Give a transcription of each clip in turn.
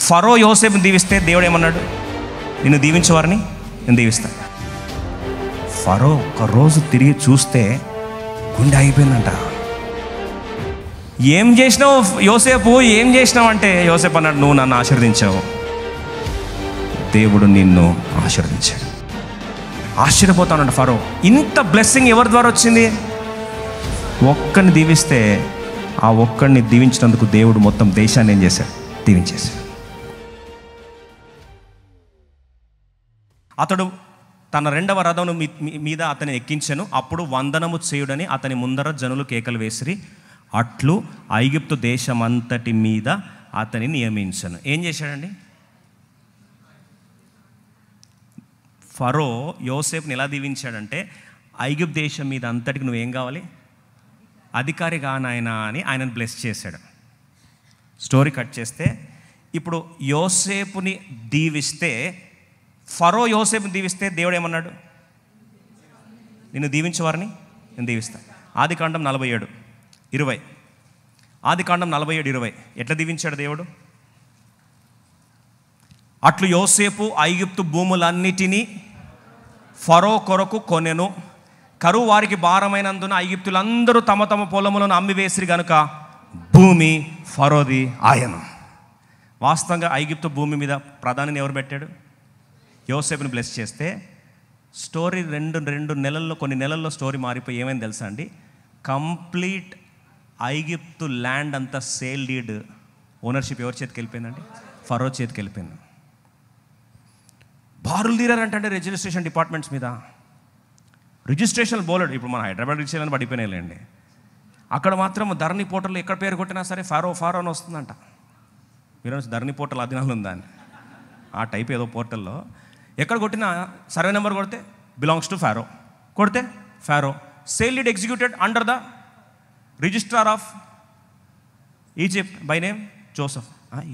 ఫరో యోసేపుని దీవిస్తే దేవుడు ఏమన్నాడు? నిన్ను దీవించేవారిని నేను దీవిస్తాను. ఫరో ఒక రోజు తిరిగి చూస్తే గుండె అయిపోయిందంట. ఏం చేసినావు యోసేపు, ఏం చేసినావు అంటే యోసేపు అన్నాడు, నువ్వు నన్ను ఆశీర్వదించావు, దేవుడు నిన్ను ఆశీర్వదించాడు. ఆశ్చర్యపోతానంట ఫరో. ఇంత బ్లెస్సింగ్ ఎవరి ద్వారా వచ్చింది? ఒక్కడిని దీవిస్తే ఆ ఒక్కడిని దీవించినందుకు దేవుడు మొత్తం దేశాన్ని ఏం చేశాడు? దీవించేశాడు. అతడు తన రెండవ రథమును మీద అతని ఎక్కించెను. అప్పుడు వందనము చేయుడని అతని ముందర జనులు కేకలు వేసిరి. అట్లు ఐగుప్తు దేశమంతటి మీద అతని నియమించను. ఏం చేశాడండి? ఫరో యోసేపుని ఎలా దీవించాడంటే, ఐగుప్తు దేశం మీద అంతటికి నువ్వేం కావాలి? అధికారి కానాయన అని ఆయనను బ్లెస్ చేశాడు. స్టోరీ కట్ చేస్తే, ఇప్పుడు యోసేపుని దీవిస్తే, ఫరో యోసేపుని దీవిస్తే దేవుడు ఏమన్నాడు? నిన్ను దీవించేవారిని నేను దీవిస్తాను. ఆదికాండం 47:20. ఆదికాండం 47:20. ఎట్లా దీవించాడు దేవుడు? అట్లు యోసేపు ఐగుప్తు భూములన్నిటినీ ఫరో కొరకు కొనెను. కరువు వారికి భారమైనందున ఐగుప్తులందరూ తమ తమ పొలములను అమ్మివేసిరి గనుక భూమి ఫరోది ఆయను. వాస్తవంగా ఐగుప్తు భూమి మీద ప్రధానిని ఎవరు పెట్టాడు? యోసేపుని బ్లెస్ చేస్తే స్టోరీ రెండు నెలల్లో, కొన్ని నెలల్లో స్టోరీ మారిపోయి ఏమైంది తెలుసా అండి? కంప్లీట్ ఐగుప్తు ల్యాండ్ అంతా సేల్ డీడ్ ఓనర్షిప్ ఎవరి చేతికి వెళ్ళిపోయిందండి? ఫరో చేతికి వెళ్ళిపోయింది. బారులు తీరారంటే రిజిస్ట్రేషన్ డిపార్ట్మెంట్స్ మీద. రిజిస్ట్రేషన్ బోలెడు. ఇప్పుడు మన హైదరాబాద్ రిజిస్ట్రేషన్ పడిపోయినాయిలేండి. అక్కడ మాత్రం ధరణి పోర్టల్లో ఎక్కడ పేరు కొట్టినా సరే ఫారో ఫారో అని వస్తుందంట. మీరు ధరణి పోర్టల్ అధీనంలో ఉందా అని ఆ టైప్ ఏదో పోర్టల్లో ఎక్కడ కొట్టినా సర్వే నెంబర్ కొడితే బిలాంగ్స్ టు ఫారో, కొడితే Pharaoh. Sale deed executed under the registrar of Egypt by name Joseph.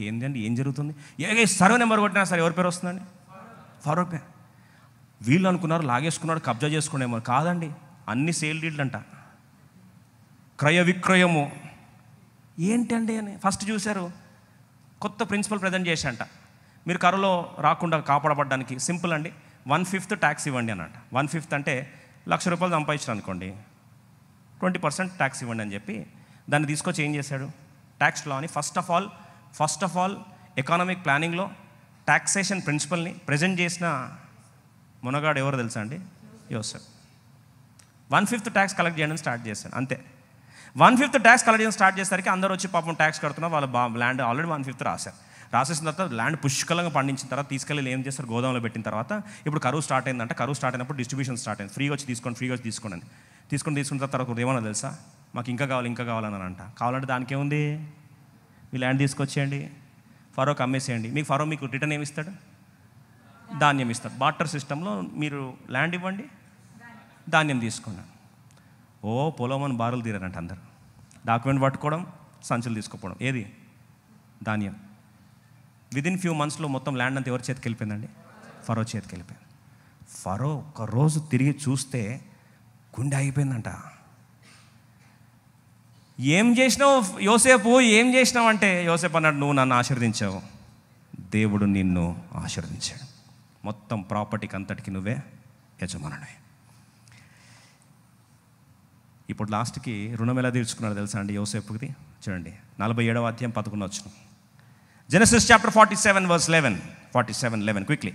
ఏంటండి ఏం జరుగుతుంది? ఏ సర్వే నెంబర్ కొట్టినా సరే ఎవరి పేరు వస్తుందండి? ఫరో పేరు. వీళ్ళు అనుకున్నారు లాగేసుకున్నాడు, కబ్జా చేసుకునేమో. కాదండి, అన్ని సేల్ డీడ్లు అంట, క్రయ విక్రయము. ఏంటండి అని ఫస్ట్ చూశారు. కొత్త ప్రిన్సిపల్ ప్రజెంట్ చేశాంట. మీరు కరువులో రాకుండా కాపాడబడ్డానికి సింపుల్ అండి, 1/5 ట్యాక్స్ ఇవ్వండి అన్నట్టు. 1/5 అంటే ₹1,00,000 సంపాదించారు అనుకోండి, 20% ట్యాక్స్ ఇవ్వండి అని చెప్పి దాన్ని తీసుకొచ్చి ఏం చేశాడు? ట్యాక్స్ లా అని ఫస్ట్ ఆఫ్ ఆల్ ఎకానమిక్ ప్లానింగ్లో ట్యాక్సేషన్ ప్రిన్సిపల్ని ప్రజెంట్ చేసిన మునగాడు ఎవరు తెలుసా అండి? యోసేఫ్. 1/5 ట్యాక్స్ కలెక్ట్ చేయడం స్టార్ట్ చేశాడు. అంతే. 1/5 ట్యాక్స్ కలెక్ట్ చేయడం స్టార్ట్ చేసరికి అందరూ వచ్చి పాపం ట్యాక్స్ కడుతున్నారు. వాళ్ళ ల్యాండ్ ఆల్రెడీ 1/5 రాసేసిన తర్వాత ల్యాండ్ పుష్కలంగా పండించిన తర్వాత తీసుకెళ్ళి ఏం చేస్తారు? గోదాంలో పెట్టిన తర్వాత ఇప్పుడు కరువు స్టార్ట్ అయిందంటే, కరువు స్టార్ట్ అయినప్పుడు డిస్ట్రిబ్యూషన్ స్టార్ట్ అయింది. ఫ్రీగా వచ్చి తీసుకోండి. తీసుకున్న తర్వాత ఏమన్నా తెలుసా? మాకు ఇంకా కావాలని అంట. కావాలంటే దానికి ఏముంది? మీ ల్యాండ్ తీసుకొచ్చేయండి, ఫరోకి అమ్మేసేయండి. ఫరో మీకు రిటర్న్ ఏమి ఇస్తాడు? ధాన్యం ఇస్తాడు. బార్టర్ సిస్టంలో మీరు ల్యాండ్ ఇవ్వండి, ధాన్యం తీసుకున్నాను. పొలం అని బారులు తీరారంట అందరు. డాక్యుమెంట్ పట్టుకోవడం, సంచులు తీసుకుపోవడం. ఏది? ధాన్యం. విదిన్ ఫ్యూ మంత్స్లో మొత్తం ల్యాండ్ అంతా ఎవరి చేతికి వెళ్ళిపోయిందండి? ఫరో చేతికి వెళ్ళిపోయింది. ఫరో ఒక రోజు తిరిగి చూస్తే గుండె అయిపోయిందంట. ఏం చేసినావు యోసేపు, ఏం చేసినావు అంటే యోసేపు అన్నాడు, నువ్వు నన్ను ఆశీర్వదించావు, దేవుడు నిన్ను ఆశీర్వదించాడు. మొత్తం ప్రాపర్టీకి అంతటికి నువ్వే యజమానుడే. ఇప్పుడు లాస్ట్కి రుణం ఎలా తీర్చుకున్నాడు తెలుసా అండి యోసేపుకి? చూడండి, 47వ అధ్యాయం 11వ వచనం. Genesis chapter 47 verse 11 quickly.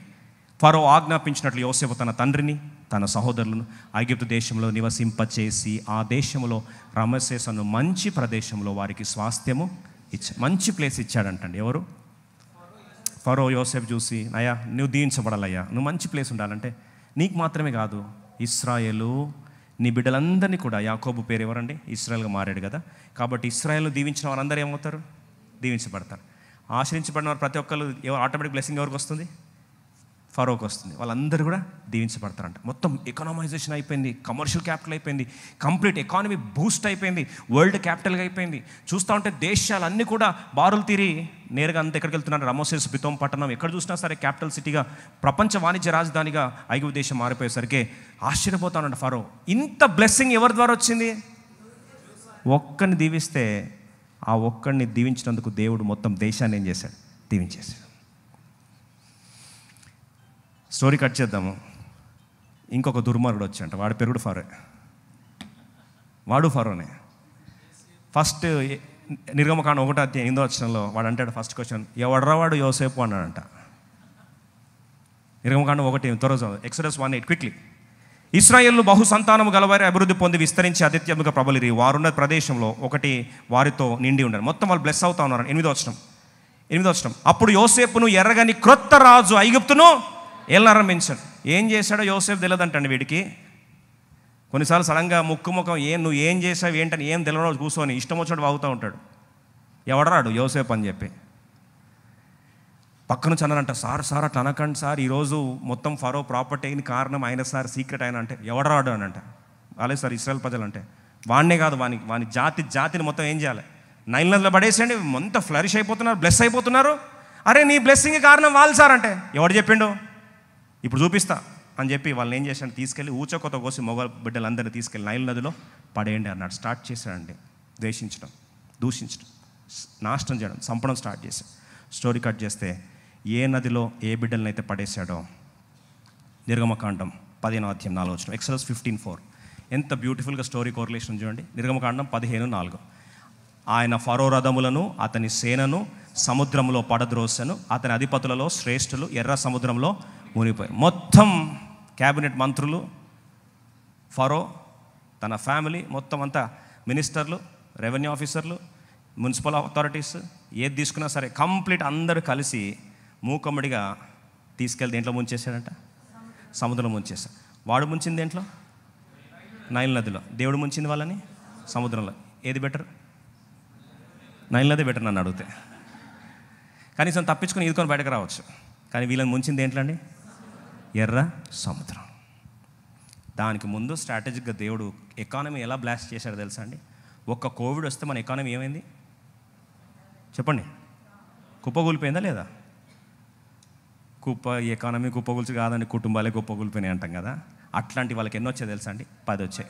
ఫరో ఆజ్ఞాపించినట్లు యోసేపు తన తండ్రిని తన సహోదరులను ఐగుప్తు దేశంలో నివసింపచేసి ఆ దేశంలో రమసేస్ అను మంచి ప్రదేశంలో వారికి స్వాస్థ్యము మంచి ప్లేస్ ఇచ్చాడంటండి. ఎవరు? ఫరో యోసేపు చూసి, అయ్యా నువ్వు దీవించబడాలయ్యా, నువ్వు మంచి ప్లేస్ ఉండాలంటే నీకు మాత్రమే కాదు, ఇశ్రాయేలు నీ బిడ్డలందరినీ కూడా. యాకోబు పేరు ఎవరండి? ఇశ్రాయేల్గా మారాడు కదా. కాబట్టి ఇశ్రాయేల్ను దీవించిన వారందరూ ఏమవుతారు? దీవించబడతారు. ఆశ్రయించబడిన వారు ప్రతి ఒక్కరు ఆటోమేటిక్ బ్లెస్సింగ్ ఎవరికి వస్తుంది? ఫరోకి వస్తుంది. వాళ్ళందరూ కూడా దీవించబడతారంట. మొత్తం ఎకనామైజేషన్ అయిపోయింది, కమర్షియల్ క్యాపిటల్ అయిపోయింది, కంప్లీట్ ఎకానమీ బూస్ట్ అయిపోయింది, వరల్డ్ క్యాపిటల్గా అయిపోయింది. చూస్తూ ఉంటే దేశాలన్నీ కూడా బారులు తీరి నేరుగా అంతా ఎక్కడికి వెళ్తున్నారు? రమోసేస్ పితోం పట్టణం. ఎక్కడ చూసినా సరే క్యాపిటల్ సిటీగా, ప్రపంచ వాణిజ్య రాజధానిగా ఐగుప్తు దేశం మారిపోయేసరికి ఆశ్చర్యపోతానంట ఫరో. ఇంత బ్లెస్సింగ్ ఎవరి ద్వారా వచ్చింది? ఒక్కడిని దీవిస్తే ఆ ఒక్కడిని దీవించినందుకు దేవుడు మొత్తం దేశాన్ని ఏం చేశాడు? దీవించేశాడు. స్టోరీ కట్ చేద్దాము. ఇంకొక దుర్మార్గుడు వచ్చాయంట, వాడి పేరు కూడా ఫరో. వాడు ఫరోనే. ఫస్ట్ నిర్గమకాండం 1:8 వాడు అంటాడు, ఫస్ట్ క్వశ్చన్, ఎవడరా వాడు యోసేపు అన్నాడంట. నిర్గమకాండం 1 త్వరగా ఎక్సోడస్ 1:8 క్విక్లీ. ఇశ్రాయేలు బహు సంతానము గలవారి అభివృద్ధి పొంది విస్తరించి అతిథ్యముగా ప్రబలిరి, వారున్న ప్రదేశంలో ఒకటి వారితో నిండి ఉండరు. మొత్తం వాళ్ళు బ్లెస్ అవుతా ఉన్నారు. 8వ వచనం. అప్పుడు యోసేపును ఎర్రగని క్రొత్త రాజు ఐగుప్తును ఏలనారంభించాడు. ఏం చేశాడో యోసేపు తెలియదంటండి వీడికి. కొన్నిసార్లు సడన్గా ముఖం నువ్వు ఏం చేసావు ఏంటని ఏం తెలియని కూర్చొని ఇష్టం వచ్చినట్టు వాగుతూ ఉంటాడు. ఎవడరాడు యోసేపు అని చెప్పి. పక్కన చన్నారంట, సార్ అట్లా అనకండి సార్, ఈరోజు మొత్తం ఫరో ప్రాపర్టీ అయిన కారణం ఆయన సార్, సీక్రెట్ ఆయన అంటే. ఎవడరాడు అని అంట. అలాగే సార్ ఇశ్రాయేల్ ప్రజలు అంటే. వాడినే కాదు, వాని జాతిని మొత్తం ఏం చేయాలి, నైల్ నదిలో పడేసేయండి, మొత్తం ఫ్లరిష్ అయిపోతున్నారు, బ్లెస్ అయిపోతున్నారు. అరే నీ బ్లెస్సింగ్ కారణం వాళ్ళు సార్ అంటే. ఎవడు చెప్పిండు, ఇప్పుడు చూపిస్తా అని చెప్పి వాళ్ళని ఏం చేశాడు, తీసుకెళ్ళి ఊచకొత కోసి మొగ బిడ్డలందరినీ తీసుకెళ్ళి నైల్ నదిలో పడేయండి అన్నాడు. స్టార్ట్ చేశాడండి ద్వేషించడం, దూషించడం, నాశనం చేయడం, చంపడం స్టార్ట్ చేశాడు. స్టోరీ కట్ చేస్తే ఏ నదిలో ఏ బిడ్డలను అయితే పడేశాడో, నిర్గమకాండం 15:4 ఎక్సోడస్ 15:4. ఎంత బ్యూటిఫుల్గా స్టోరీ కోరిలేషన్ చూడండి. నిర్గమకాండం 15:4. ఆయన ఫరో రథములను అతని సేనను సముద్రంలో పడద్రోసెను, అతని అధిపతులలో శ్రేష్ఠులు ఎర్ర సముద్రంలో మునిగిపోయారు. మొత్తం క్యాబినెట్ మంత్రులు, ఫరో, తన ఫ్యామిలీ మొత్తం అంతా, మినిస్టర్లు, రెవెన్యూ ఆఫీసర్లు, మున్సిపల్ అథారిటీస్, ఏది తీసుకున్నా సరే కంప్లీట్ అందరూ కలిసి మూకమ్మడిగా తీసుకెళ్ళి దేంట్లో ముంచేశాడంట, సముద్రంలో ముంచేశాడు. వాడు ముంచింది దేంట్లో, నైల్ నదిలో. దేవుడు ముంచింది వాళ్ళని సముద్రంలో. ఏది బెటర్? నైల్ నది బెటర్ నన్ను అడిగితే. కనీసం తప్పించుకొని ఈదుకొని బయటకు రావచ్చు. కానీ వీళ్ళని ముంచింది ఏంట్లో అండి, ఎర్ర సముద్రం. దానికి ముందు స్ట్రాటజిక్గా దేవుడు ఎకానమీ ఎలా బ్లాస్ట్ చేశాడో తెలుసా అండి. ఒక్క కోవిడ్ వస్తే మన ఎకానమీ ఏమైంది చెప్పండి, కుప్పగూలిపోయిందా లేదా? ఎకానమీ కుప్పగూల్చి కాదండి, కుటుంబాలే కుప్పగూలిపోయినాయి అంటాం కదా. అట్లాంటి వాళ్ళకి ఎన్నో వచ్చాయి తెలుసా అండి, 10 వచ్చాయి.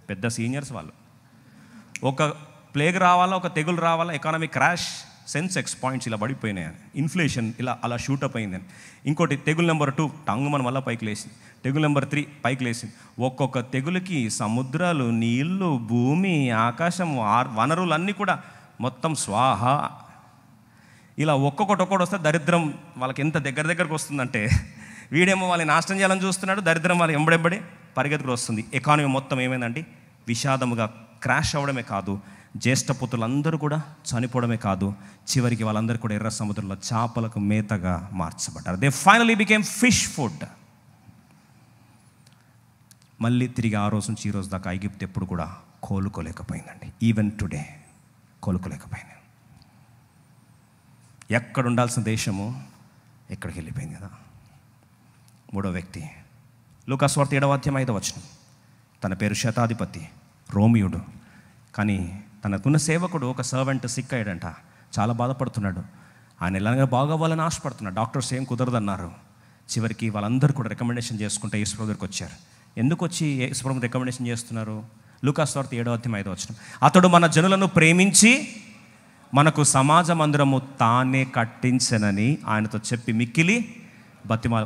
పెద్ద సీనియర్స్ వాళ్ళు. ఒక ప్లేగ్ రావాలా, ఒక తెగులు రావాలా, ఎకానమీ క్రాష్, సెన్సెక్స్ పాయింట్స్ ఇలా పడిపోయినాయి, ఇన్ఫ్లేషన్ అలా షూటప్ అయిందని. ఇంకోటి తెగులు నెంబర్ 2 టంగు మన వల్ల పైకి లేచింది. తెగులు నెంబర్ 3 పైకి లేచింది. ఒక్కొక్క తెగులుకి సముద్రాలు, నీళ్లు, భూమి, ఆకాశం, వనరులు అన్నీ కూడా మొత్తం స్వాహ. ఇలా ఒక్కొక్కటి వస్తే దరిద్రం వాళ్ళకి ఎంత దగ్గరకు వస్తుందంటే, వీడేమో వాళ్ళని నాశనం చేయాలని చూస్తున్నాడు, దరిద్రం వాళ్ళు ఎంబడెంబడి పరిగెత్తుకు వస్తుంది. ఎకానమీ మొత్తం ఏమైందండి, విషాదముగా క్రాష్ అవ్వడమే కాదు, జ్యేష్ఠపుత్రులందరూ కూడా చనిపోవడమే కాదు, చివరికి వాళ్ళందరూ కూడా ఎర్ర సముద్రంలో చేపలకు మేతగా మార్చబడ్డారు. They finally became fish food. మళ్ళీ తిరిగి ఆ రోజు నుంచి ఈ రోజు దాకా ఐగుప్తు ఎప్పుడు కూడా కోలుకోలేకపోయిందండి. Even today కోలుకోలేకపోయింది. ఎక్కడ ఉండాల్సిన దేశము ఎక్కడికి వెళ్ళిపోయింది కదా. 3వ వ్యక్తి లూకా సువార్త 7:5 తన పేరు శతాధిపతి, రోమియుడు. కానీ తనకున్న సేవకుడు ఒక సర్వెంట్ సిక్ అయ్యాడంట, చాలా బాధపడుతున్నాడు. ఆయన ఎలాగైనా బాగోవాలని ఆశపడుతున్నాడు. డాక్టర్స్ ఏం కుదరదన్నారు. చివరికి వాళ్ళందరూ కూడా రికమెండేషన్ చేసుకుంటే యేసుప్రభు దగ్గరికి వచ్చారు. ఎందుకు వచ్చి యేసుప్రభు రికమెండేషన్ చేస్తున్నారు? లూకా సువార్త 7:5 అతడు మన జనులను ప్రేమించి మనకు సమాజ మందిరము తానే కట్టించనని ఆయనతో చెప్పి మిక్కిలి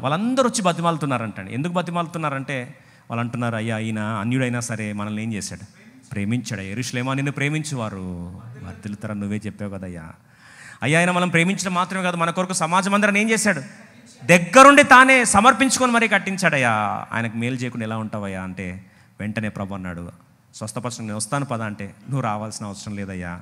వాళ్ళందరూ వచ్చి బతిమాలుతున్నారంటండి. ఎందుకు బతిమాలుతున్నారంటే వాళ్ళు అంటున్నారు, అయ్యా ఈయన అన్యుడైనా సరే మనల్ని ఏం చేశాడు, ప్రేమించాడు. యెరూషలేమా నిన్ను ప్రేమించువారు వర్ధిల్లుతారని నువ్వే చెప్పావు కదయ్యా. అయ్యా ఆయన మనం ప్రేమించడం మాత్రమే కాదు, మన కొరకు సమాజ మందిరాన్ని ఏం చేశాడు, దగ్గరుండి తానే సమర్పించుకొని మరీ కట్టించాడయ్యా. ఆయనకు మేలు చేయకుండా ఎలా ఉంటావయ్యా అంటే, వెంటనే ప్రభు అన్నాడు, స్వస్థపరచడం నేను వస్తాను పద అంటే, నువ్వు రావాల్సిన అవసరం లేదయ్యా,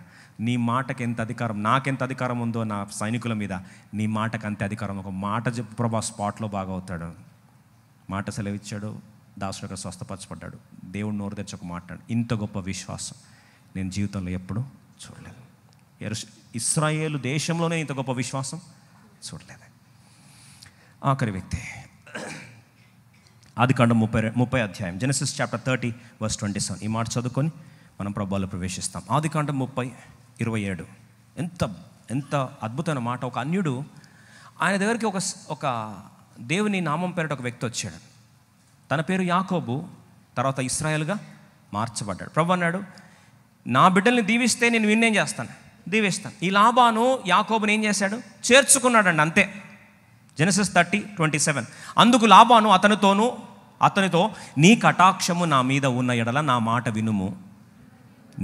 నీ మాటకి ఎంత అధికారం, నాకెంత అధికారం ఉందో నా సైనికుల మీద, నీ మాటకు అంతే అధికారం. ఒక మాట చెప్పు ప్రభా, స్పాట్లో బాగా అవుతాడు. మాట సెలవిచ్చాడు, దాసుడు అక్కడ స్వస్థపరచబడ్డాడు. దేవుడు నోరు తెచ్చి ఒక మాట్లాడు. ఇంత గొప్ప విశ్వాసం నేను జీవితంలో ఎప్పుడూ చూడలేదు. ఇశ్రాయేలు దేశంలోనే ఇంత గొప్ప విశ్వాసం చూడలేదు. ఆఖరి వ్యక్తి ఆదికాండం 30 జెనసిస్ చాప్టర్ 30:27. ఈ మాట చదువుకొని మనం ప్రభువులో ప్రవేశిస్తాం. ఆదికాండం 30:27. ఎంత అద్భుతమైన మాట. ఒక అన్యుడు, ఆయన దగ్గరికి ఒక దేవుని నామం పేరిట ఒక వ్యక్తి వచ్చాడు. తన పేరు యాకోబు, తర్వాత ఇశ్రాయేలుగా మార్చబడ్డాడు. ప్రభు అన్నాడు, నా బిడ్డల్ని దీవిస్తే నేను వీణ్ణేం చేస్తాను, దీవిస్తాను. ఈ లాబాను యాకోబుని ఏం చేశాడు, చేర్చుకున్నాడండి. అంతే, జెనసిస్ 30:27. అందుకు లాబాను అతనితో నీ కటాక్షము నా మీద ఉన్న ఎడల నా మాట వినుము,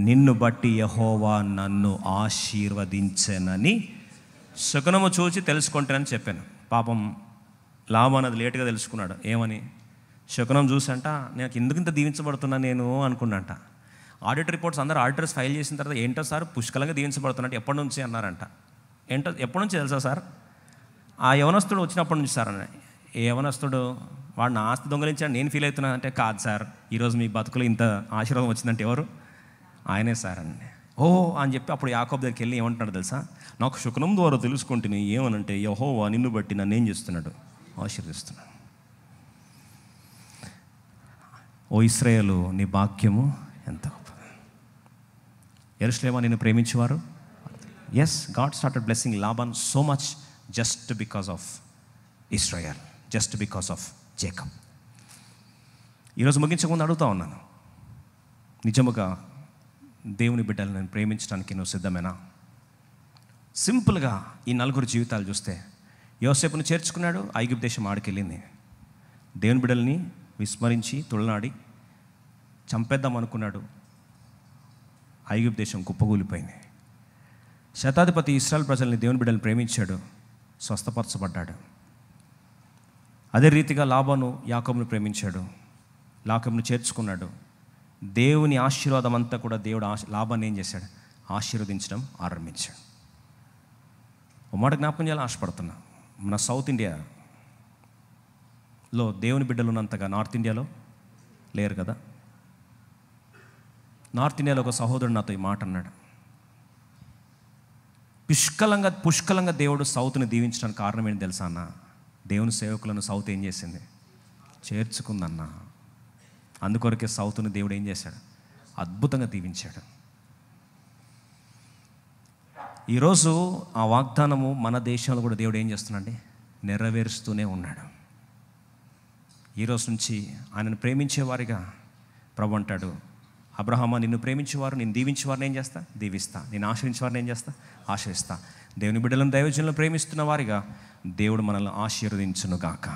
నిన్ను బట్టి యెహోవా నన్ను ఆశీర్వదించెనని శకునము చూసి తెలుసుకుంటానని చెప్పాను. పాపం లాబాను అది లేటుగా తెలుసుకున్నాడు. ఏమని? శకునం చూసంట నాకు ఎందుకింత దీవించబడుతున్నా నేను అనుకున్నాంట. ఆడిట్ రిపోర్ట్స్ అందరూ ఆడిటర్స్ ఫైల్ చేసిన తర్వాత ఏంటో సార్ పుష్కలంగా దీవించబడుతున్నట్టు ఎప్పటి నుంచి అన్నారంట. ఎప్పటి నుంచి తెలుసా సార్? ఆ యవనస్తుడు వచ్చినప్పటి నుంచి సార్ అని. ఏ యవనస్తుడు? వాడు నా ఆస్తి దొంగలించాడు నేను ఫీల్ అవుతున్నాను అంటే, కాదు సార్, ఈరోజు మీ బతుకులు ఇంత ఆశీర్వాదం వచ్చిందంటే ఎవరు? ఆయనే సార్ అని. ఓ అని చెప్పి అప్పుడు యాకోబు దగ్గరికి వెళ్ళి ఏమంటున్నాడు తెలుసా? నాకు శకునం ద్వారా తెలుసుకుంటుని ఏమనంటే యెహోవా నిన్ను బట్టి నన్ను ఏం చేస్తున్నాడు? ఆశీర్వదిస్తున్నాడు. ఓ ఇశ్రాయేలు, నీ భాగ్యము ఎంత గొప్పది. యెరూషలేమా నిన్ను ప్రేమించేవారు. Yes, God started blessing Laban so much just because of Israel, just because of Jacob. ఈరోజు ముగించకుండా అడుగుతా ఉన్నాను, నిజముగా దేవుని బిడ్డలు నేను ప్రేమించడానికి నువ్వు సిద్ధమేనా? సింపుల్గా ఈ నలుగురు జీవితాలు చూస్తే, యోసేపును చేర్చుకున్నాడు, ఐగుప్తు దేశం ఆడికెళ్ళింది. దేవుని బిడ్డల్ని విస్మరించి తులనాడి చంపేద్దాం అనుకున్నాడు, ఐగుప్తు దేశం కుప్పగూలిపోయింది. శతాధిపతి ఇశ్రాయేల్ ప్రజల్ని దేవుని బిడ్డల్ని ప్రేమించాడు, స్వస్థపరచబడ్డాడు. అదే రీతిగా లాబాను యాకోబును ప్రేమించాడు, యాకోబును చేర్చుకున్నాడు. దేవుని ఆశీర్వాదం అంతా కూడా దేవుడు లాబాన్ని ఏం చేశాడు? ఆశీర్వదించడం ఆరంభించాడు. ఒక మాట జ్ఞాపకం చేయాలని ఆశపడుతున్నా, మన సౌత్ ఇండియాలో దేవుని బిడ్డలు ఉన్నంతగా నార్త్ ఇండియాలో లేరు కదా. నార్త్ ఇండియాలో ఒక సహోదరుడు నాతో ఈ మాట అన్నాడు, పుష్కలంగా దేవుడు సౌత్ని దీవించడానికి కారణం ఏంటి తెలుసా అన్న? దేవుని సేవకులను సౌత్ ఏం చేసింది? చేర్చుకుందన్న. అందుకొరకే సౌత్ని దేవుడు ఏం చేశాడు? అద్భుతంగా దీవించాడు. ఈరోజు ఆ వాగ్దానము మన దేశంలో కూడా దేవుడు ఏం చేస్తున్నాడండి? నెరవేరుస్తూనే ఉన్నాడు. ఈరోజు నుంచి ఆయనను ప్రేమించేవారిగా ప్రభు అంటాడు, అబ్రహామా, నిన్ను ప్రేమించేవారు, నేను దీవించేవారిని ఏం చేస్తా? దీవిస్తా. నేను ఆశ్రయించేవారిని ఏం చేస్తా? ఆశ్రయిస్తా. దేవుని బిడ్డలను దైవజనులను ప్రేమిస్తున్న వారిగా దేవుడు మనల్ని ఆశీర్వదించును గాక.